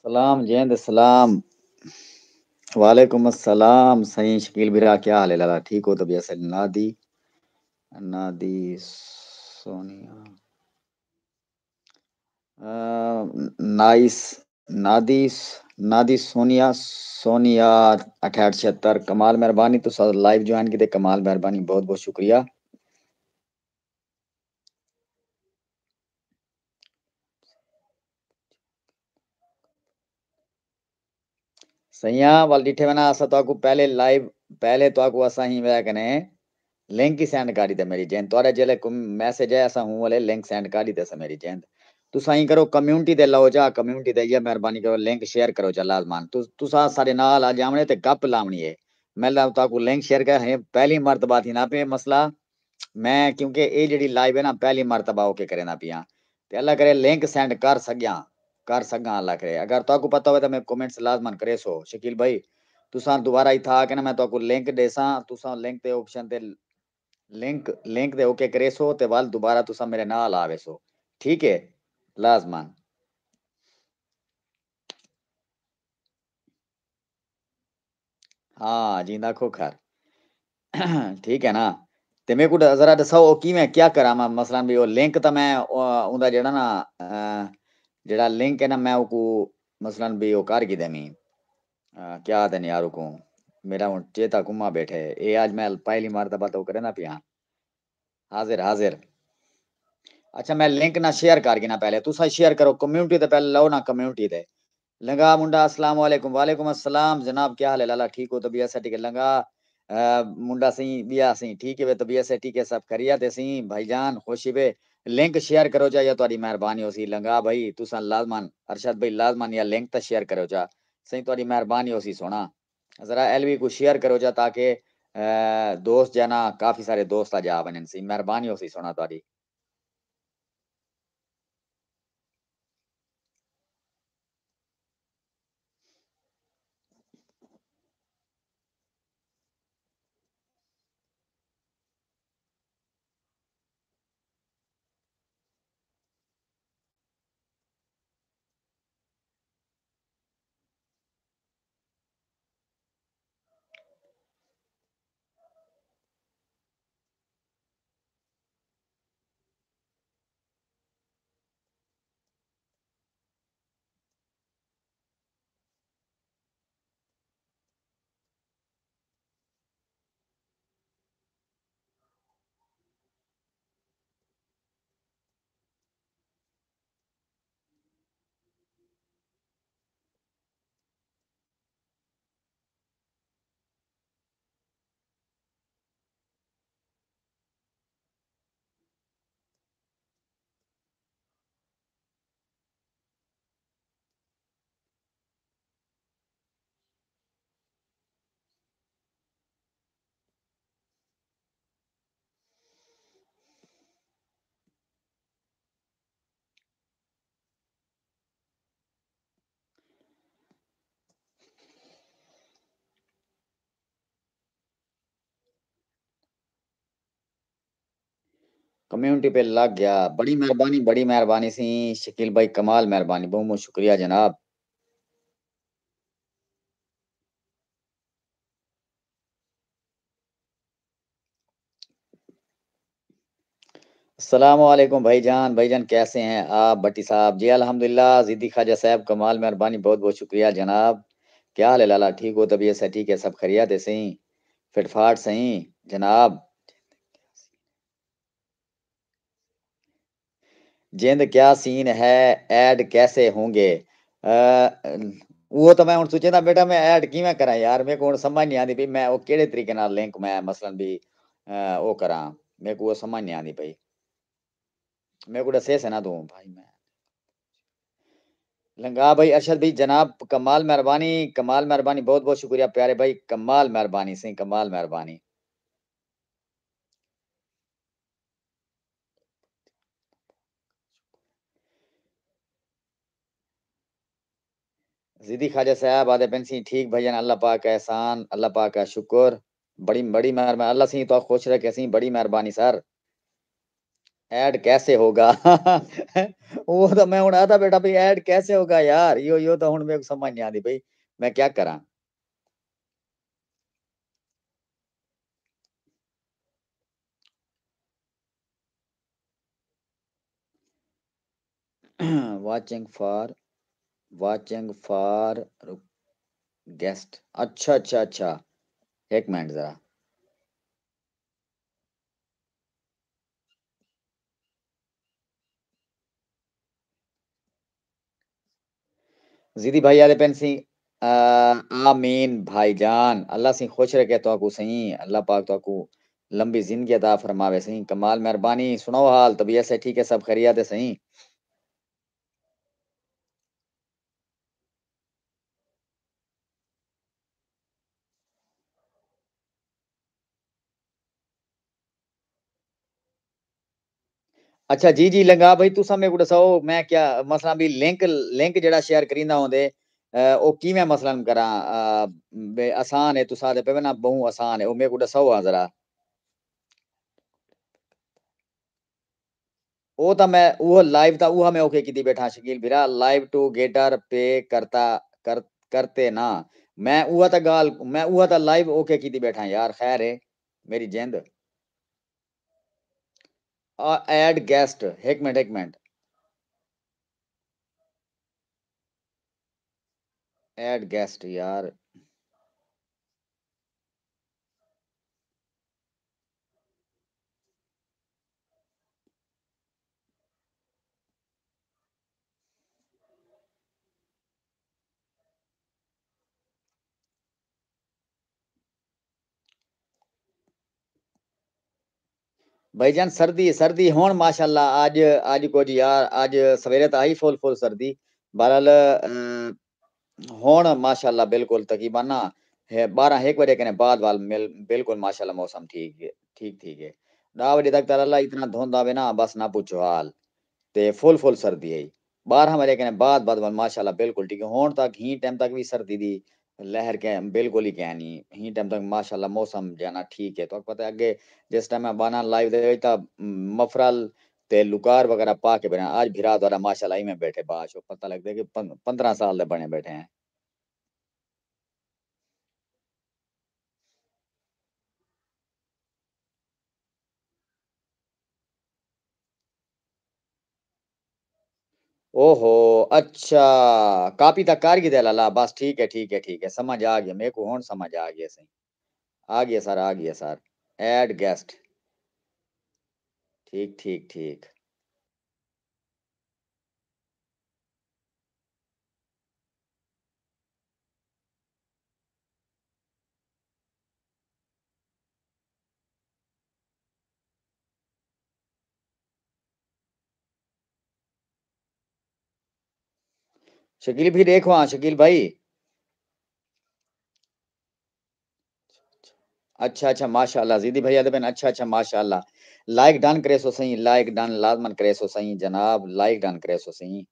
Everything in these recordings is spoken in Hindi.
सलाम जैद सलाम। वालेकुम अस्सलाम। सही शकील बिरा, क्या हाल है लाला? ठीक हो? तबीयत से नादी नादी सोनिया नाइस नादी नादी सोनिया सोनिया 6876 कमाल मेहरबानी। तो सर लाइव ज्वाइन की कमाल मेहरबानी, बहुत बहुत शुक्रिया। सैया वाल डिठे वना असा तो पहले लाइव पहले तो असा ही वह कने लिंक ही सेंड करी दे मेरी जैन तोरे जेले मैसेज है असा हूं वाले लिंक सेंड करी दे सा मेरी जैन तू सही करो कम्युनिटी दे लो जा कम्युनिटी दे ये मेहरबानी करो लिंक शेयर करो जा लाजमान तू सा सारे नाल आ जावणे ते गप लावणी है मैं ला ताकू लिंक शेयर कर है पहली मर्तबा थी ना पे मसला मैं क्योंकि ये जेडी लाइव है ना पहली मर्तबा होके करे ना पिया ते अल्लाह करे लिंक सेंड कर सका अल्लाह करे अगर ताकू पता हो तो मैं कमेंट्स लाजमान करे सो शकील भाई तुसा दोबारा ही था कि ना मैं ताकू लिंक देसा तुसा लिंक ते ऑप्शन ते लिंक लिंक दे ओके करे सो ते वाल दोबारा तुसा मेरे नाल आवे सो ठीक है लाजमान। हाँ जिंदा खो खैर ठीक है ना ते मेरे को जरा दसो कि मैं क्या करा मैं मसलन भी वो लिंक तो मैं उनका जेड़ा ना जेड़ा लिंक है ना मैं उको मसलन भी वो कर की देमी क्या आते नहीं यार को मेरा हूँ चेता घुमा बैठे ये आज मैं पहली मरतबा तो करे ना पिया हाजिर हाजिर। अच्छा मैं लिंक ना शेयर कर ना पहले तुसा शेयर करो कम्युनिटी ते पहले लो ना कम्युनिटी ते लंगा मुंडा अस्सलाम वालेकुम वालेकुम अस्सलाम जनाब क्या हाल है लाला ठीक हो तबीयत से ठीक है लंगा मुंडा सही बिया सही ठीक है वे तबीयत से ठीक है सब खरियत है सही भाईजान खुशी वे लिंक शेयर करो जा या तुम्हारी मेहरबानी हो सी लंगा भाई तुसा लाजमान अरशद भाई लाजमान या लिंक तो शेयर करो जा सही तुम्हारी मेहरबानी हो सी सोना जरा एलवी को शेयर करो जा ताकि दोस्त जना काफी सारे दोस्त आ जा बने सी मेहरबानी हो सी सोना तुम्हारी। कम्युनिटी पे लग गया बड़ी मेहरबानी सी शकील भाई कमाल मेहरबानी बहुत बहुत शुक्रिया जनाब। अस्सलाम वालेकुम भाईजान भाईजान कैसे हैं आप भट्टी साहब जी अल्हम्दुलिल्लाह जिद्दी ख्वाजा साहब कमाल मेहरबानी बहुत बहुत शुक्रिया जनाब। क्या हाल है लाला ठीक हो तबीयत से ठीक है सब खैरियत है सही फिटफाट सही जनाब। जिंद क्या सीन है ऐड कैसे होंगे वो तो मैं सोचे था बेटा मैं ऐड किवें करा यार मेरे को हुण समझ नहीं आती भी मैं वो केड़े तरीके नाल लिंक मैं मसलन भी वो करा मेरे को वो समझ नहीं आती भाई मेरे को दसे से ना तू भाई मैं लंगा भाई अरशद भाई जनाब कमाल मेहरबानी बहुत बहुत शुक्रिया प्यारे भाई कमाल मेहरबानी सही कमाल मेहरबानी। जिदी ख्वाजा साहब आदे पेंसी ठीक भैया अल्लाह पाक का एहसान अल्लाह पाक का शुक्र बड़ी बड़ी मेहरबानी अल्लाह सी तो खुश रखे सी बड़ी मेहरबानी सर। ऐड कैसे होगा? वो तो मैं हुण आखदा बेटा भई ऐड कैसे होगा यार? यो तो हुण मेरे को समझ नहीं आंदी भई, मैं क्या करां? वाचिंग फॉर वाचिंग फॉर रुक गेस्ट अच्छा, अच्छा, अच्छा। 1 मिनट ज़रा। ज़ीदी भाई आले पेन सी आमीन भाईजान। अल्लाह से खुश रखे तोआकू सही। अल्लाह पाक तोआकू लंबी ज़िंदगी अता फरमावे सही। कमाल मेहरबानी सुनाओ हाल तबीयत से ठीक है सब खैरियत है सही? अच्छा जी, जी लंगा भई तुसां मेरे को दसाओ मैं क्या मसलां भी लिंक लिंक जेह्ड़ा शेयर करींदा होंदे ओ किवें मसलन करां बे आसान है तुसां आखदे पे ना बहु आसान है, ओ मेरे को दसाओ हां ज़रा। ਉਹ ਤਾਂ ਮੈਂ ਉਹ ਲਾਈਵ ਤਾਂ ਉਹ ਮੈਂ ओके ਕੀਤੀ बैठा शकील भीरा लाइव टुगेदर पे करता कर करते ना मैं उहा ਤਾਂ गाल मैं उहा ਤਾਂ लाइव ओके ਕੀਤੀ बैठा यार खैर है मेरी जिंद ऐड गेस्ट एक मिनट ऐड गेस्ट यार भाईजान सर्दी सर्दी होण माशाल्लाह आज कुछ यार आज सवेरे तो आई फुल फुल सर्दी बहरहाल होण माशाल्लाह बिल्कुल तकरीबन ना है 12-1 बजे कने बाद वाल बिल्कुल माशाल्लाह मौसम ठीक है 10 बजे तक तो अल्लाह इतना धुंध आवे ना बस ना पूछो हाल ते फुल सर्दी है 12 बजे कने बाद माशाल्लाह बिल्कुल ठीक है होण तक ही टाइम तक भी सर्दी दी लहर के बिल्कुल ही कह नहीं ही टाइम तक माशाल्लाह मौसम जाना ठीक है तो पता है अगे जिस टाइम मैं बाना लाइव दे ता मफरल ते लुकार वगैरह पा के बना आज भिरा द्वारा माशाल्लाह ही में बैठे बाश पता लगता है कि 15 साल दे बने बैठे हैं ओहो अच्छा कापी तक कार की दे ला बस ठीक है समझ आ गया मेरे को होन समझ आ गया सही आ गया सर ऐड गेस्ट ठीक शकील भी देखो हाँ शकील भाई अच्छा माशाल्लाह ज़ीदी भैया तो बहन अच्छा माशाल्लाह लाइक डन करे सो सही लाइक डन लाजमन करे सो सही जनाब लाइक डन करे सो सही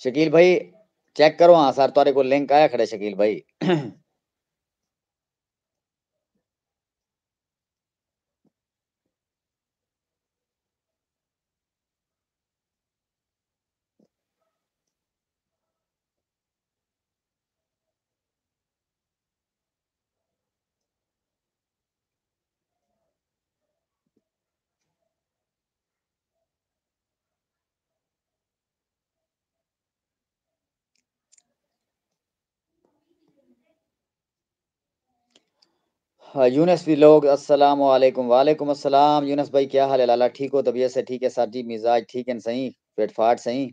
शकील भाई चेक करो हाँ सर तारे को लिंक आया खड़े शकील भाई हाँ यूनुस भी लोग अस्सलाम वालेकुम वालेकुम अस्सलाम यूनुस भाई क्या हाल है लाला ठीक हो तबीयत से ठीक है सर जी मिजाज ठीक है सही फिट फाट सही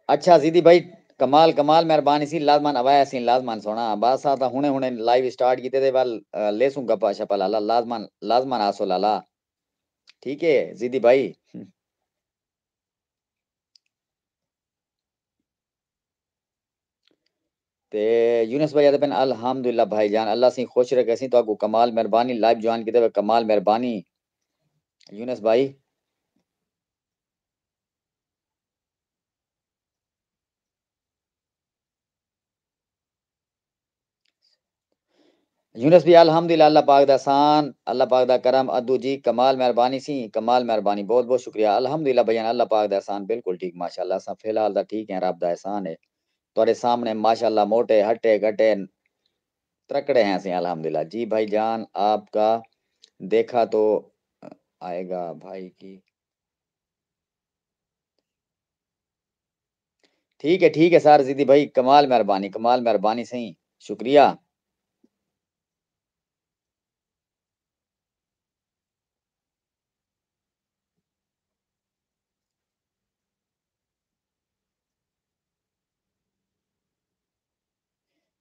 अच्छा ज़ीदी भाई कमाल कमाल मेहरबानी सी लाजमान अवाया सी लाजमान सोना बस आता हुने हुने लाइव स्टार्ट कीते थे वाल लेसूं गप्पा शप्पा लाला लाजमान लाजमान आसो लाला ठीक है ज़ीदी भाई ते यूनुस भाई आदे पेन अल्हम्दुलिल्लाह भाईजान अल्लाह से खुश रखे सी तो आपको कमाल मेहरबानी लाइव ज्वाइन कीते हुए कमाल मेहरबानी यूनुस भाई यूनुस भी अल्हम्दुलिल्लाह अल्लाह पाक दा एहसान, अल्लाह पाक दा करम, अद्दू जी कमाल मेहरबानी सी, कमाल मेहरबानी, बहुत-बहुत शुक्रिया। अल्हम्दुलिल्लाह भईयान अल्लाह पाक दा एहसान बिल्कुल ठीक माशाअल्लाह असां फिलहाल तां ठीक हैं, रब दा एहसान है। तुहाडे सामने माशाअल्लाह मोटे, हट्टे, कट्टे, तकड़े हैं असीं अल्हम्दुलिल्लाह। जी भाईजान आपका देखा तो आएगा भाई की ठीक है सर ज़िद्दी भाई कमाल मेहरबानी सही, शुक्रिया।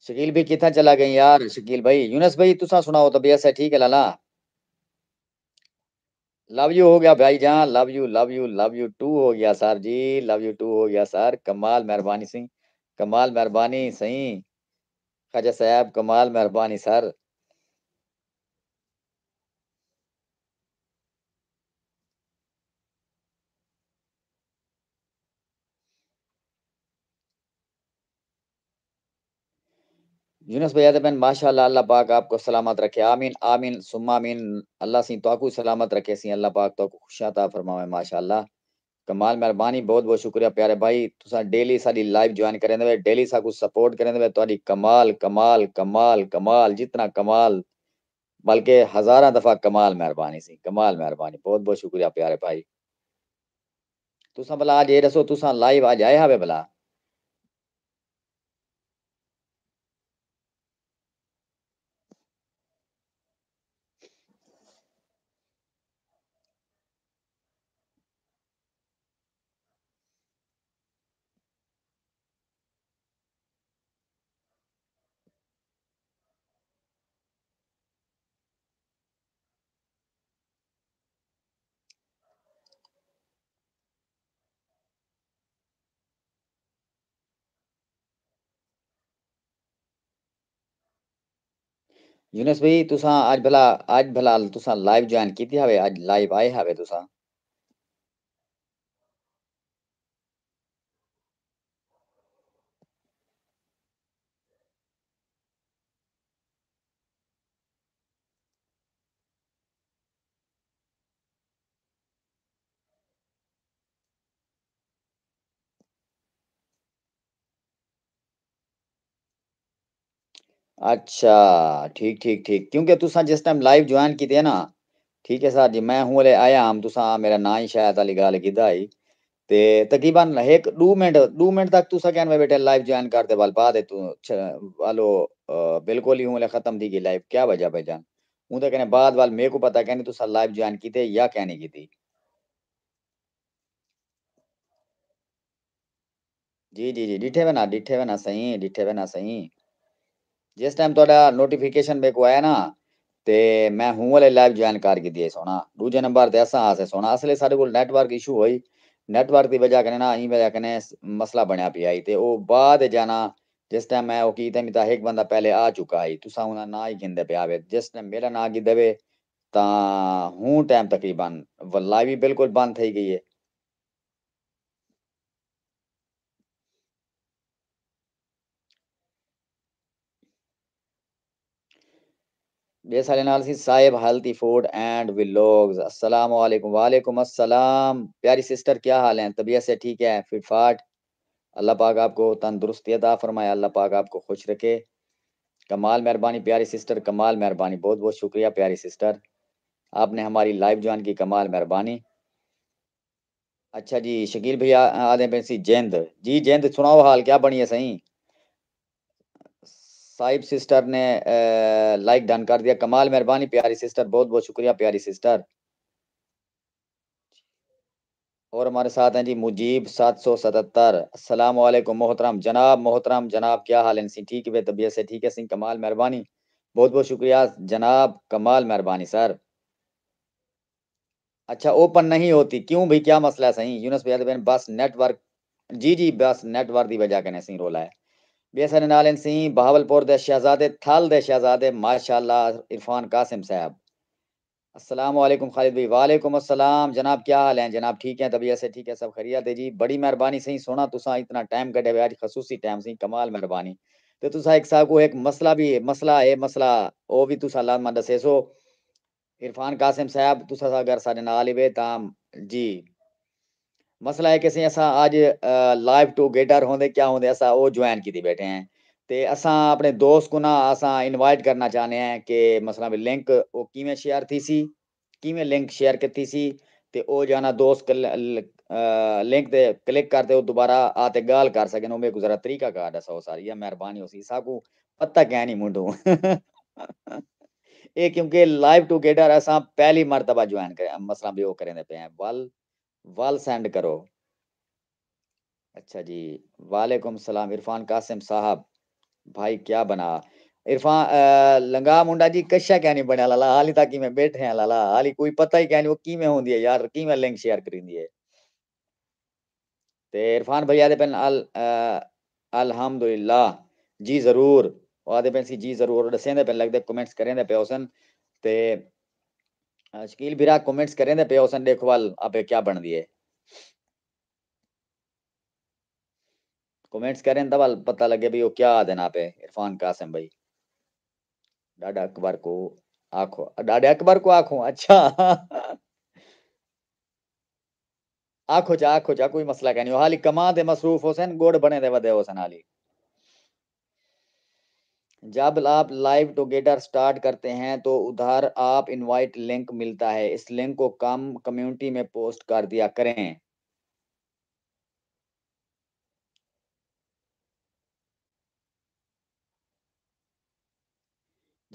शकील भाई कित्थै चला गए यार शकील भाई? यूनुस भाई तुसां सुणाओ तबीयत से ठीक है लाला? लव यू हो गया भाईजान, लव यू टू हो गया sir ji, love you too हो गया सर, कमाल मेहरबानी सी, कमाल मेहरबानी सही, ख्वाजा साहब कमाल मेहरबानी सर। यूनुस भैया ते बहन माशाअल्लाह अल्लाह पाक आपको सलामत रखे, आमीन, आमीन, सुम्मा आमीन। अल्लाह सी तुहाकू सलामत रखे सी, अल्लाह पाक तुहाकू खुशियां अता फरमावे माशाअल्लाह। कमाल मेहरबानी बहुत-बहुत शुक्रिया प्यारे भाई, तुसां डेली साडी लाइव जॉइन करेंदे वे, डेली साकू सपोर्ट करेंदे वे, तुहाडी कमाल, कमाल, कमाल, कमाल जितना कमाल बल्कि हज़ारां दफ़ा कमाल मेहरबानी सी, कमाल मेहरबानी, बहुत-बहुत शुक्रिया प्यारे भाई। तुसां भला अज ए दसो तुसां लाइव अज आए हावे भला? यूनुस भाई तुसां अज भला तुसां लाइव जॉइन कीती हावे, अज लाइव आए हावे तुसां? अच्छा, ठीक। क्योंकि तुसां जिस टाइम लाइव जॉइन कीती है ना, ठीक है सर जी, मैं हूँ हले आया हम तुसां मेरा नां ही शायद हाली गल कीता ही। ते तकरीबन 1 2 मिनट तक तुसां कहन में बेटे लाइव जॉइन कर दे बल बाद तू वालो बिल्कुल ही हूँ हले खत्म थी गई लाइव, क्या वजह भाईजान? हूँ तो कहने बाद वाल मेरे को पता कहने तुसां लाइव जॉइन कीते या कहनी कीती। जी, डिठे वे ना सही, डिठे वे ना सही। जिस टाइम ਤੁਹਾਡਾ ਨੋਟੀਫਿਕੇਸ਼ਨ ਮੇਰੇ ਕੋ ਆਇਆ ਨਾ ਤੇ ਮੈਂ ਹੂੰ ਵਾਲੇ ਲਾਈਵ ਜੁਆਇਨ ਕਰ ਕੀਤੀ ਸੋਣਾ ਦੂਜੇ ਨੰਬਰ ਤੇ ਅਸਾਂ ਆਸੇ ਸੋਣਾ ਅਸਲੇ ਸਾਡੇ ਕੋਲ ਨੈਟਵਰਕ ਇਸ਼ੂ ਹੋਈ ਨੈਟਵਰਕ ਦੀ ਵਜ੍ਹਾ ਕਨੇ ਨਾ ਅਹੀਂ ਵਜ੍ਹਾ ਕਨੇ ਮਸਲਾ ਬਣਿਆ ਪਿਆ ਈ ਤੇ ਉਹ ਬਾਅਦ ਜਾਣਾ ਜਿਸ ਟਾਈਮ ਮੈਂ ਉਹ ਕੀਤੇ ਮੈਂ ਤਾਂ ਇੱਕ ਬੰਦਾ ਪਹਿਲੇ ਆ ਚੁੱਕਾ ਈ ਤੁਸੀਂ ਉਹਨਾਂ ਨਾ ਹੀ ਗਿੰਦੇ ਪਿਆ ਵੇ ਜਿਸ ਟਾਈਮ ਮੇਰਾ ਨਾਂ ਕੀ ਦੇਵੇ ਤਾਂ ਹੂੰ ਟਾਈਮ ਤਕਰੀਬਨ ਲਾਈਵ ਵੀ ਬਿਲਕੁਲ ਬੰਦ થઈ ਗਈ ਹੈ ये सारे नाल सी Sahib healthy food and vlogs अस्सलाम वालेकुम वालेकुम अस्सलाम प्यारी सिस्टर क्या हाल है तबीयत से ठीक है फिट फाट अल्लाह पाक आपको तंदुरुस्ती अता फरमाए अल्लाह पाक आपको खुश रखे कमाल मेहरबानी प्यारी सिस्टर कमाल मेहरबानी बहुत बहुत शुक्रिया प्यारी सिस्टर आपने हमारी लाइव ज्वाइन की कमाल मेहरबानी अच्छा जी शकील भैया आदे पे सी जेंद जी जेंद सुनाओ हाल क्या बनी है सही साहिब सिस्टर ने लाइक डन कर दिया कमाल मेहरबानी प्यारी सिस्टर बहुत बहुत शुक्रिया प्यारी सिस्टर और हमारे साथ हैं जी मुजीब 777 अस्सलाम वालेकुम मोहतरम जनाब क्या हाल है सी ठीक है तबीयत से ठीक है सिंह कमाल मेहरबानी बहुत बहुत शुक्रिया जनाब कमाल मेहरबानी सर अच्छा ओपन नहीं होती क्यों भाई क्या मसला है सही यूनुस भैया तो बहन बस नेटवर्क जी बस नेटवर्क की वजह कने सी रोला है बेसन नालन सिंह बहावलपुर दे शहजादे थल दे शहजादे माशाल्लाह इरफान कासिम साहब अस्सलाम वालेकुम खालिद भाई वालेकुम अस्सलाम जनाब क्या हाल है जनाब ठीक है तबीयत से ठीक है सब खैरियत है जी बड़ी मेहरबानी सही सोना तुसा इतना टाइम कटे हुए आज खसूसी टाइम सही कमाल मेहरबानी ते तुसा एक साकू एक मसला ओ भी तुसा लामा दसे सो इरफान कासिम साहब तुसा अगर साडे नाल ही वे तां जी। मसला है कि असां अज लाइव टूगेदर होंदे क्या होंदे असां ओ ज्वाइन कीती बैठे हैं। ते असां अपने दोस्त को ना असां इनवाइट करना चाहने हैं कि मसला भी लिंक ओ किवें शेयर थीसी, किवें लिंक शेयर कीती सी ते ओ जाना दोस्त लिंक ते क्लिक करते ओ दोबारा आते गाल कर सकें ओ मेरे को ज़रा तरीका कार दसो सर या मेहरबानी होसी साकू पता क्या नहीं मुंडू। ये क्योंकि लाइव टूगेदर असां पहली मर्तबा ज्वाइन करे मसला भी ओ करेंदे पे हैं। वल वल सेंड करो। अच्छा जी, वालेकुम सलाम इरफान कासिम साहब, भाई क्या बना? लंगा मुंडा जी कशा क्या नहीं बनया लाला हाली तक मैं बैठे हैं लाला हाली कोई पता ही क्या नहीं वो किवें होंदी है यार किवें लिंक शेयर करिंदी है। ते इरफान भैया दे पेन अल्हम्दुलिल्लाह जी ज़रूर ओ आदे पेन सी जी ज़रूर दसेंदे पेन लगदे कमेंट्स करेंदे पे ओसन ते शकील भीरा कमेंट्स करेंदे पे ओसन देखो वाल आपे क्या बनदी है। कमेंट्स करें तब पता लगे भी वो क्या आदे ना पे इरफान कासिम भाई। ॾाॾा अकबर को आखो ॾाॾे अकबर को आखो अच्छा। आखो जा कोई मसला क्या नहीं हो हाली कमा दे मसरूफ होसन गुड़ बने दे वदे होसन हाली। जब आप लाइव टुगेदर स्टार्ट करते हैं तो उधर आप इनवाइट लिंक मिलता है इस लिंक को कम कम्युनिटी में पोस्ट कर दिया करें।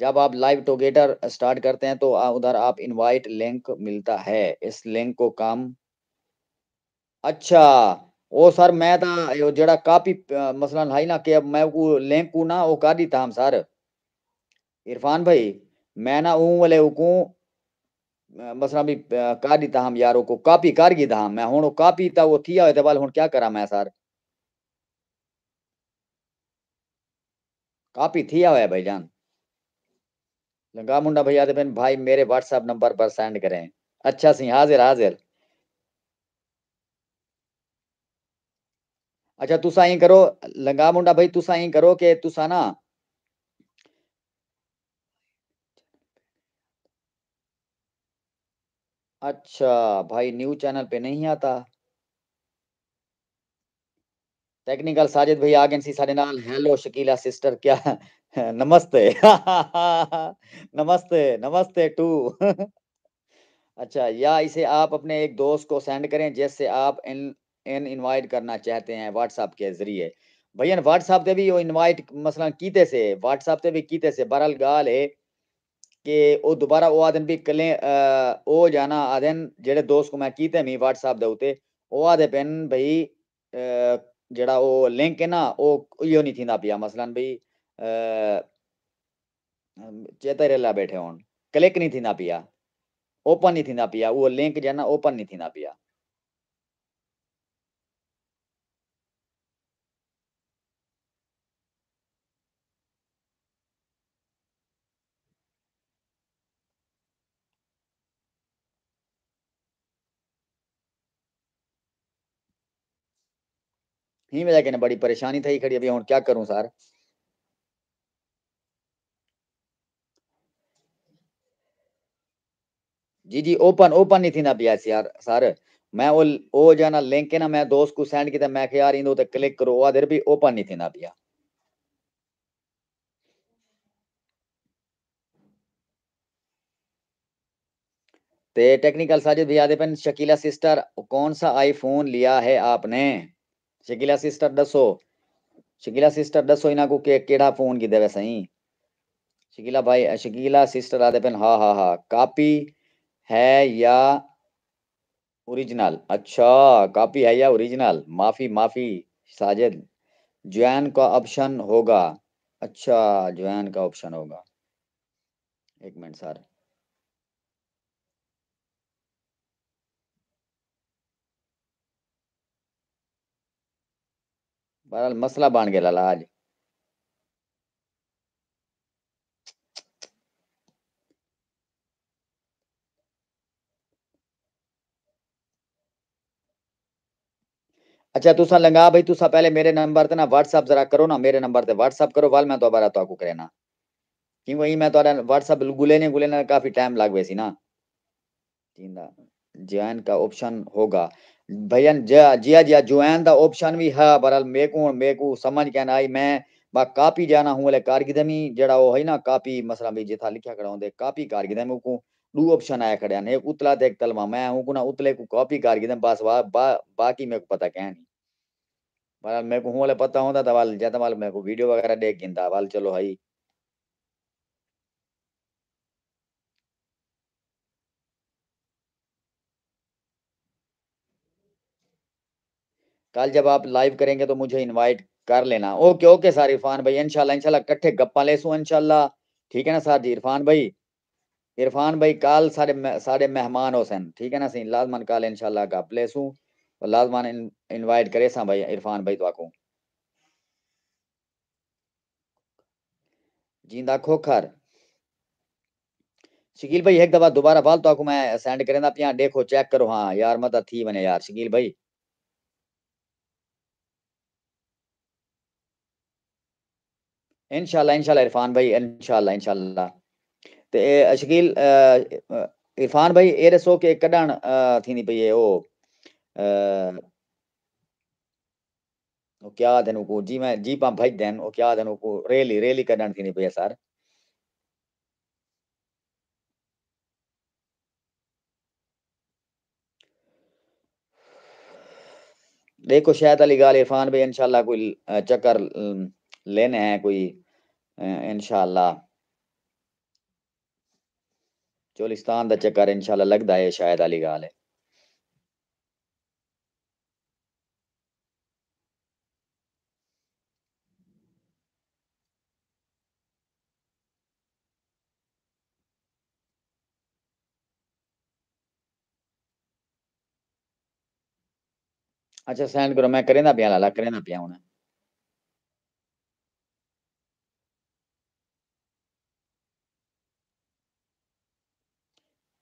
जब आप लाइव टुगेदर स्टार्ट करते हैं तो उधर आप इनवाइट लिंक मिलता है इस लिंक को कम अच्छा ओ सर मैं तां इहो जेड़ा कापी मसलन है ना कि मैं को लिंक को ना ओ कर दी था सर इरफान भाई मैं ना ऊ वाले को मसला भी कर दी था हम यारों को कॉपी कर गी था मैं हुन कॉपी ता वो थिया होए ते वाल हुन क्या करा मैं सर कॉपी थिया होया भाईजान लंगा मुंडा भैया ते बिन भाई मेरे व्हाट्सएप नंबर पर सेंड करें अच्छा सी हाजिर हाजिर अच्छा तुसा ई करो लंगा मुंडा भाई तुसा ई करो कि तुसा ना अच्छा भाई न्यू चैनल पे नहीं आता टेक्निकल साजिद भई आ गए सी साडे नाल हेलो शकीला सिस्टर क्या नमस्ते नमस्ते नमस्ते टू अच्छा या इसे आप अपने एक दोस्त को सेंड करें जिससे आप इन इनवाइट करना चाहते हैं व्हाट्सएप के ज़रिए। भैया व्हाट्सएप ते भी ओ इनवाइट मसलन कीते से व्हाट्सएप ते भी कीते से बहरहाल गाल है कि ओ दोबारा ओ आदन भी कलें ओ जाना आदन जेड़े दोस्त को मैं कीते मी व्हाट्सएप दे उते ओ आदे पेन भई जेड़ा ओ लिंक है ना ओ इहो नहीं थींदा पिया मसलन भई चेते रेला बैठे हुअण क्लिक नहीं थींदा पिया ओपन नहीं थींदा पिया उहो लिंक जे ना ओपन नहीं थींदा पिया। ही वजह कने बड़ी परेशानी थई खड़ी अभी हुण क्या करूँ सर? जी, जी, ओपन ओपन नहीं थींदा पिया यार सर। मैं ओ जना लिंक है ना मैं दोस्त को सेंड कीता मैं कहा यार इंदे उत्ते क्लिक करो ओ आखदे भी ओपन नहीं थींदा पिया। ते टेक्निकल साजिद भैया आखदे पेन शकीला सिस्टर कौन-सा आईफ़ोन लिया है आपने? शकीला सिस्टर दसो। शकीला सिस्टर दसो इन्हां को के केड़ा फ़ोन कीते वे सही? शकीला सिस्टर आखदे पेन हाँ, हाँ, हाँ, कॉपी है या ओरिजिनल? अच्छा, कॉपी है या ओरिजिनल? माफ़ी, माफ़ी साजिद, जॉइन का ऑप्शन होगा। अच्छा, जॉइन का ऑप्शन होगा। 1 मिनट सर। बहरहाल मसला बन गेला आज। अच्छा तुसा लंगा भाई, तुसा पहले मेरे नंबर ते ना व्हाट्सएप जरा करो ना, मेरे नंबर ते व्हाट्सएप करो, वाल मैं दोबारा तो आपको करे ना, क्यों वही मैं तो व्हाट्सएप गुले ने काफी टाइम लग वैसी ना। जिंदा ज्वाइन का ऑप्शन होगा भैया, जिया जिया ज्वाइन का ऑप्शन भी है, बरल मेरे को समझ के ना आई, मैं बा कापी जाना हूँ ले कारगिदमी जड़ा वो है ना, कापी मसला भी जिथा लिखा खड़ा होंदे कापी कारगिदमी को दो ऑप्शन आया खड़े ने, एक उतला ते एक तलमा, मैं हूँ को ना उतले को कॉपी कारगिदम बस बाकी मेरे को पता क्या नहीं, बरल मेरे को हूँ वाले पता होता था वाल जाता वाल मेरे को वीडियो वगैरह देख गिनता वाल चलो भाई। कल जब आप लाइव करेंगे तो मुझे इनवाइट कर लेना। ओके ओके सर इरफान भाई, इंशाल्लाह इंशाल्लाह कट्ठे गप्पा लेसू इंशाल्लाह। ठीक है ना सर जी इरफान भाई। इरफान भाई काल साढ़े मेहमान हो सन, ठीक है ना सही, लाजमन काल इंशाल्लाह गप लेसू और लाजमान इनवाइट करे सा भाई इरफान भाई तो आको जिंदा खोखर। शकील भाई एक दफा दोबारा बाल तो आको मैं सेंड करें आप यहाँ देखो चेक करो, हाँ यार मत थी बने यार शकील भाई। इंशाल्लाह इंशाल्लाह इरफान भाई इंशाल्लाह इंशाल्लाह। ते शकील इरफान भाई ए दसो के कॾण थींदी पई है ओ वो क्या दिन को जी मैं जी पा भाई दिन वो क्या दिन को रैली रैली कढण थींदी पई है सर। देखो शायद अली गाल इरफान भाई इंशाल्लाह कोई चक्कर लेने हैं कोई इंशाल्लाह चोलिस्तान दा चक्कर इंशाल्लाह लगदा है शायद अली गाल है। अच्छा सेंड करो मैं करें ना पिया लाला करें ना पिया हूं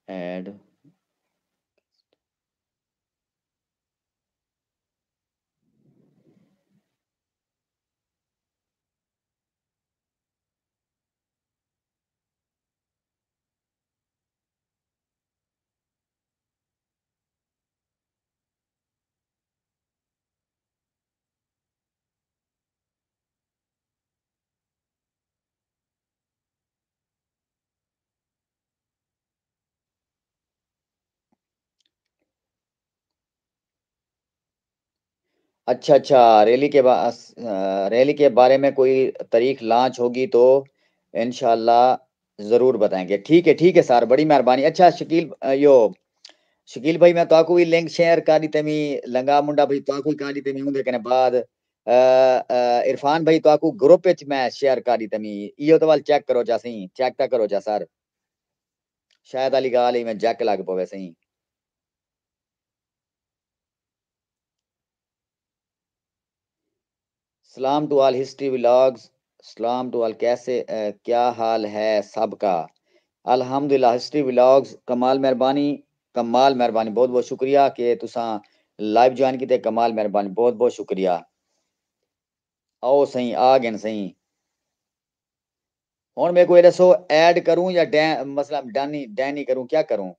ऐड। अच्छा अच्छा रैली के बारे में कोई तारीख लॉन्च होगी तो इंशाल्लाह जरूर बताएंगे। ठीक है सर बड़ी मेहरबानी। अच्छा शकील यो शकील भाई मैं तो भी लिंक शेयर कर दी तमी लंगा मुंडा भाई तो कर दी तमी उनके कने बाद इरफान भाई तो ग्रुप विच मैं शेयर कर दी तमी इयो तो वाल चेक करो जा सही चेक ता करो जा सर शायद अली गाल ही मैं जैक लग पवे सही। सलाम टू ऑल हिस्ट्री व्लॉग्स। सलाम टू ऑल कैसे क्या हाल है सबका। अल्हम्दुलिल्लाह हिस्ट्री व्लॉग्स कमाल मेहरबानी बहुत बहुत शुक्रिया कि तुसा लाइव ज्वाइन कीते कमाल मेहरबानी बहुत बहुत शुक्रिया। आओ सही आ गए न सही। हुन मेरे को ये दसो ऐड करूं या मतलब डैनी डैनी करूं क्या करूं।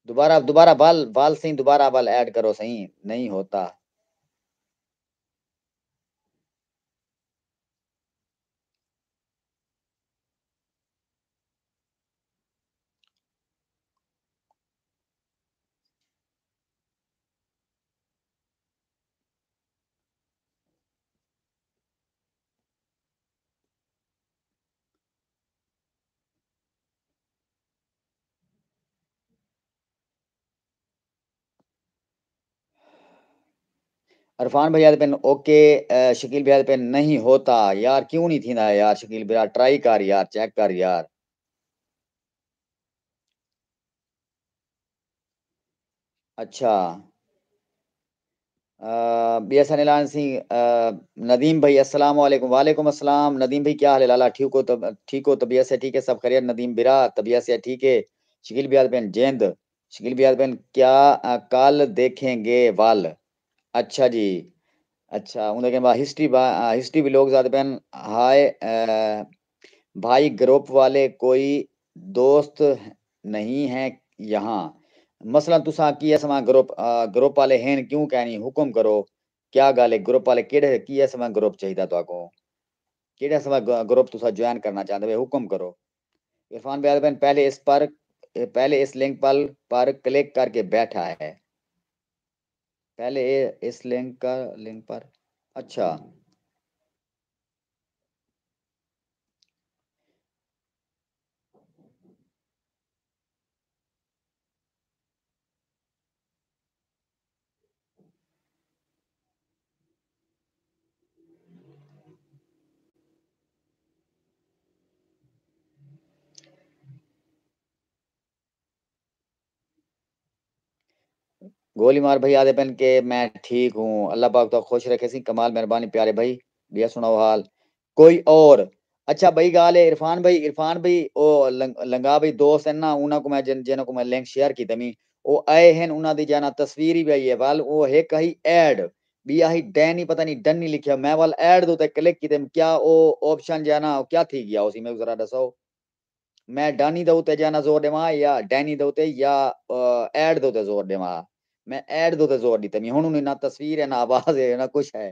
दोबारा दोबारा बाल बाल सही दोबारा बाल ऐड करो सही नहीं होता। इरफान भैया पेन ओके शकील भैया पेन नहीं होता यार क्यों नहीं थी ना यार शकील भैया ट्राई कर यार चेक कर यार। अच्छा। BSN सिंह, नदीम भाई अस्सलाम वालेकुम। वालेकुम अस्सलाम नदीम भाई, क्या हाल है लाला? ठीक हो? तबीयत से ठीक है? सब खैरियत? नदीम बिरा तबीयत से ठीक है? शकील बियाद बिन जेंद, शकील बियाद बिन क्या कल देखेंगे वाल? अच्छा जी। अच्छा, उनके बाद हिस्ट्री भी लोग ज़्यादा बहन हाय, भाई ग्रुप वाले कोई दोस्त नहीं है यहाँ? मसलन तुसां की समा ग्रुप वाले हैं क्यों कहनी हुक्म करो। क्या गल है ग्रुप वाले केड़े की समा ग्रुप चाहिए तो को केड़े समा ग्रुप तुसा ज्वाइन करना चाहते हो हुक्म करो। इरफान बियाद बहन पहले इस लिंक पर क्लिक करके बैठा है। पहले इस लिंक पर। अच्छा। गोली मार भाई आधे पहन के मैं ठीक हूँ, अल्लाह पाक तो खुश रखे सी, कमाल मेहरबानी प्यारे भाई। भैया सुनाओ हाल कोई और। अच्छा भाई गाल है इरफान भाई ओ लंगा भाई दोस्त है ना, उन्हों को मैं जिन्हों को मैं लिंक शेयर की तमी वो आए हैं, उन्हों दी जाना तस्वीर ही भी आई है वाल वो है कही ऐड भी आई डैनी पता नहीं डन नहीं लिखा मैं वाल ऐड दो ते क्लिक की क्या ओ ऑप्शन जाना क्या थी गया उसी में जरा दसो। मैं डानी दे उत्ते जाना जोर देवा या डैनी दे उत्ते या ऐड दे उत्ते जोर देवा। मैं ऐड दे उत्ते जोर दी तमी हुन ना तस्वीर है ना आवाज है ना कुछ है।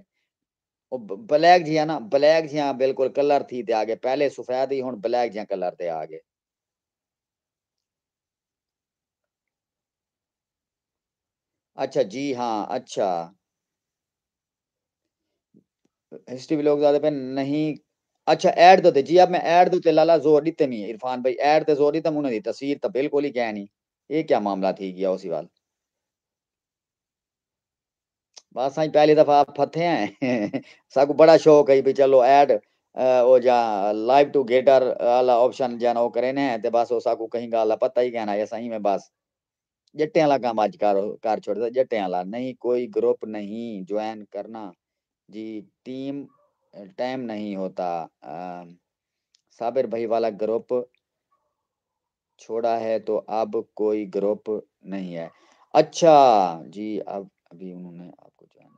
वो ब्लैक जी है ना ब्लैक जी, हाँ बिल्कुल कलर थी ते आगे पहले सफेद ही हुन ब्लैक जी कलर ते आगे। अच्छा जी हाँ अच्छा। हिस्ट्री व्लॉग ज़्यादा पे नहीं। अच्छा ऐड दो ते जी अब मैं ऐड दो ते लाला जोर दी तमी इरफान भाई ऐड ते जोर दी तम उन्हें दी तस्वीर तो बिल्कुल ही क्या नहीं। ये क्या मामला थी गया उसी वाल। बस साईं पहली दफा आप फते हैं साकू बड़ा शौक है भी चलो ऐड ओ जा लाइव टू गेटर वाला ऑप्शन जाना वो करे ने ते बस वो साकू कहीं गाला पता ही कहना है सही में बस जट्टे वाला काम आज कार छोड़ दे जट्टे वाला नहीं कोई ग्रुप नहीं ज्वाइन करना जी टीम टाइम नहीं होता। साबिर भाई वाला ग्रुप छोड़ा है तो अब कोई ग्रुप नहीं है। अच्छा जी अब अभी उन्होंने आपको ज्वाइन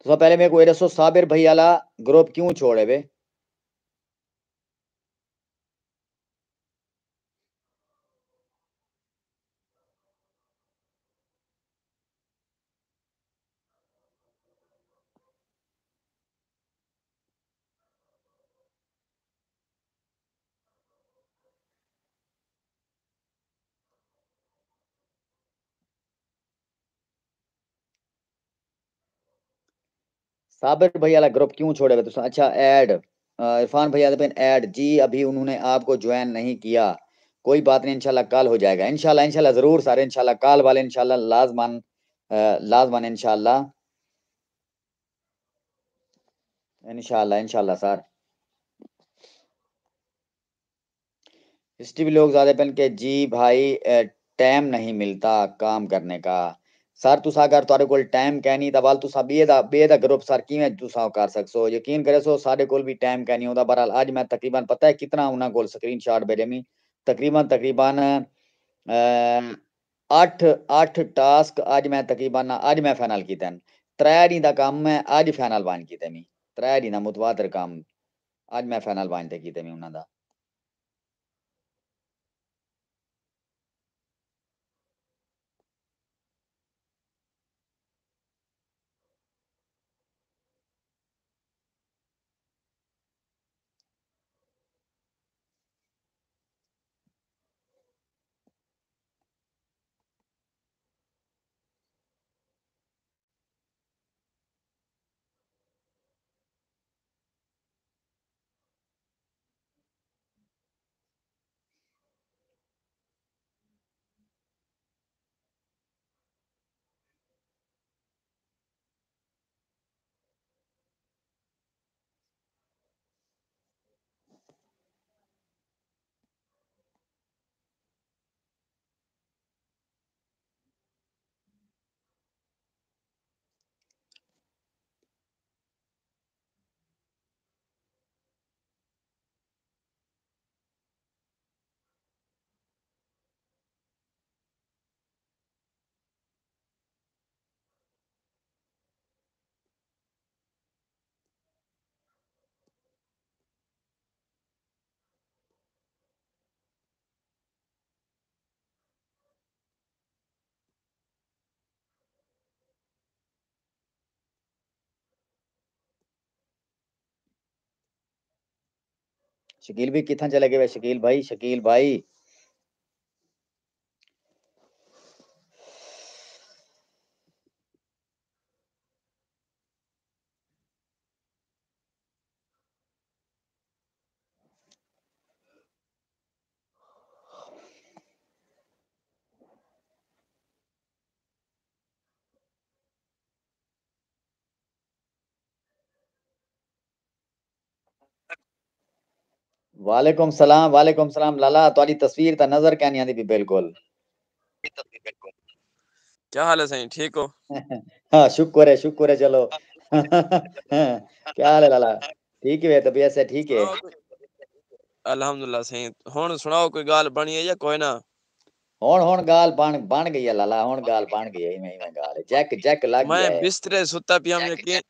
तो सब पहले मेरे को ये दसो साबिर भाई वाला ग्रुप क्यों छोड़े वे। साबिर भाई वाला ग्रुप क्यों छोड़े वे तो अच्छा ऐड इरफान भैया पे ऐड जी अभी उन्होंने आपको ज्वाइन नहीं किया। कोई बात नहीं इंशाल्लाह कल हो जाएगा इंशाल्लाह इंशाल्लाह जरूर सारे इंशाल्लाह कल वाले इंशाल्लाह लाजमान इंशाल्लाह इंशाल्लाह इंशाल्लाह सर। हिस्ट्री भी लोग ज्यादा पहन के जी भाई टाइम नहीं मिलता काम करने का। सर तुसा अगर तुहाडे कोल टाइम कै नहीं तां तुसा बे दा ग्रुप सर किवें तुसा कर सकसो यकीन करे सो साडे कोल भी टाइम कै नहीं होंदा बहरहाल आज मैं तकरीबन पता है कितना उन्हां कोल स्क्रीनशॉट भेजे मी तकरीबन तकरीबन 8 8 टास्क आज मैं तकरीबन आज मैं फाइनल कीते न। 3 दिन दा काम मैं आज फाइनल वन कीते मी 3 दिन दा मुतवातिर काम आज मैं फाइनल वन ते कीते मी उन्हां दा। शकील भी कितना चले गए शकील भाई, शकील भाई। वालेकुम सलाम लाला तुम्हारी तस्वीर ता नजर क्या नहीं आती भी बिल्कुल। क्या हाल है सही ठीक हो? हाँ शुक्र है चलो। क्या हाल है लाला? ठीक है तबीयत से ठीक है। सुनाओ कोई अल्हम्दुलिल्लाह सही। हुन सुनाओ कोई गाल बनी है या कोई ना? हुन गाल बन गई है लाला, हुन गाल बन गई है, इवें गाल है, जैक लग मैं गया है। बिस्तरे सुता पिया यकीन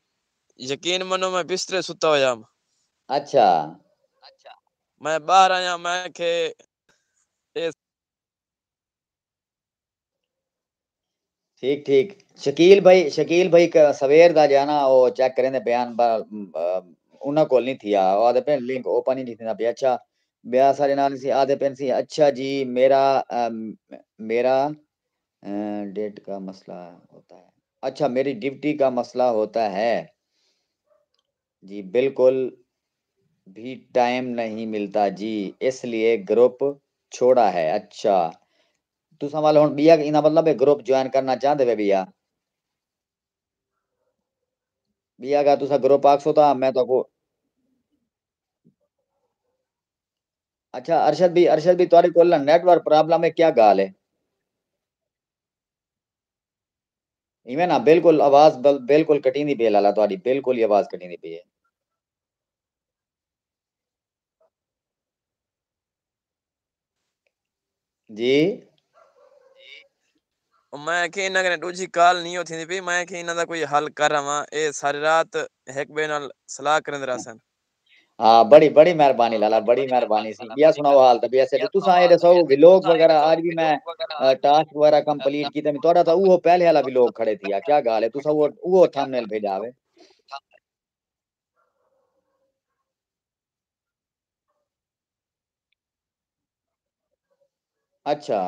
यकीन मनो मैं बिस्तरे सुता होया। अच्छा मैं बाहर आया मैं के ए ठीक शकील भाई का सवेर दा जाना ओ चेक करें दे बयान उन्हां कोल नहीं थिया आदे पे लिंक ओपन ही नहीं थी पे अच्छा ब्याह सारे नाल सी आदे पे सी अच्छा जी मेरा डेट का मसला होता है। अच्छा मेरी ड्यूटी का मसला होता है जी, बिल्कुल भी टाइम नहीं मिलता जी, इसलिए ग्रुप छोड़ा है। अच्छा तुसा वाला हुन बिया इना मतलब है ग्रुप ज्वाइन करना चाहते वे बिया बिया का तुसा ग्रुप आखसो ता मैं तो को अच्छा अरशद भी तुम्हारे कोल ना नेटवर्क प्रॉब्लम है क्या गाल है? इवें ना बिल्कुल आवाज बिल्कुल कटींदी पई है लाला तुम्हारी बिल्कुल ही आवाज कटींदी पई है। जी मैं के इना कने दूजी काल नहीं होती भी मैं के इना दा कोई हल कर रहा ए सारी रात एक बे नाल सलाह करन रसन। हाँ बड़ी मेहरबानी लाला बड़ी मेहरबानी सी बिया सुनाओ हाल तबीयत से तुसा ये दसो व्लॉग वगैरह आज भी मैं टास्क वगैरह कंप्लीट कीते मैं तोड़ा तो वो पहले वाला व्लॉग खड़े थिया क्या गाल है तुसा वो थंबनेल भेजावे। अच्छा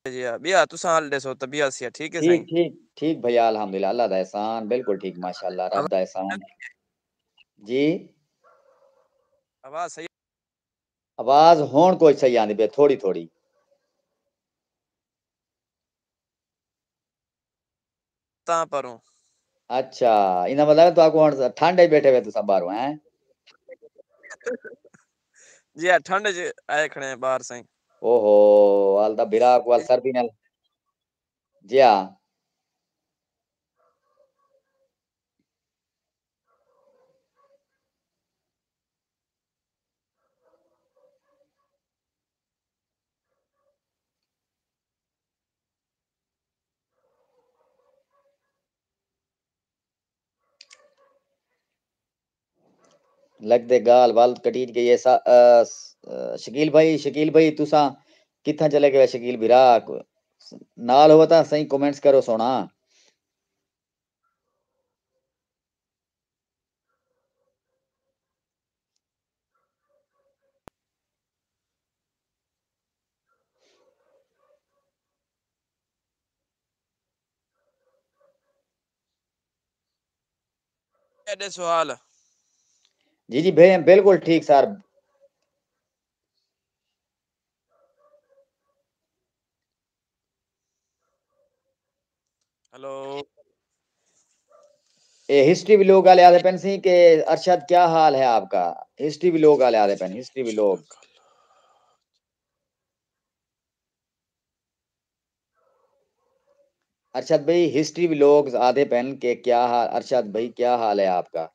जी बिया तुसा हाल देसो तबियत से ठीक है सही। ठीक भैया अल्हम्दुलिल्लाह अल्लाह दा एहसान बिल्कुल ठीक माशाल्लाह अब रब दा एहसान। जी आवाज सही आवाज हुन कोई सही आंदी पे थोड़ी थोड़ी। ता परो अच्छा इना मतलब तो आपको हुन ठंड ही बैठे हुए तुसा बाहरों हैं। जी हां ठंड च आए खड़े हैं बाहर सही। ओहो हाल दा बिरा को सर्दी नाल जी हां लगदे गाल वाल कटीज गई ऐसा शकील भाई तुसा किथा चले गए शकील बिरा नाल हो ता सही कमेंट्स करो सोना। ए देसो हाल जी भैया बिल्कुल ठीक सर। हेलो ये हिस्ट्री भी लोग आले आदे पेन सी के अरशद क्या हाल है आपका? हिस्ट्री भी लोग आले आदे पेन हिस्ट्री भी लोग अरशद भाई हिस्ट्री भी लोग आधे पेन के क्या हाल अरशद भाई क्या हाल है आपका?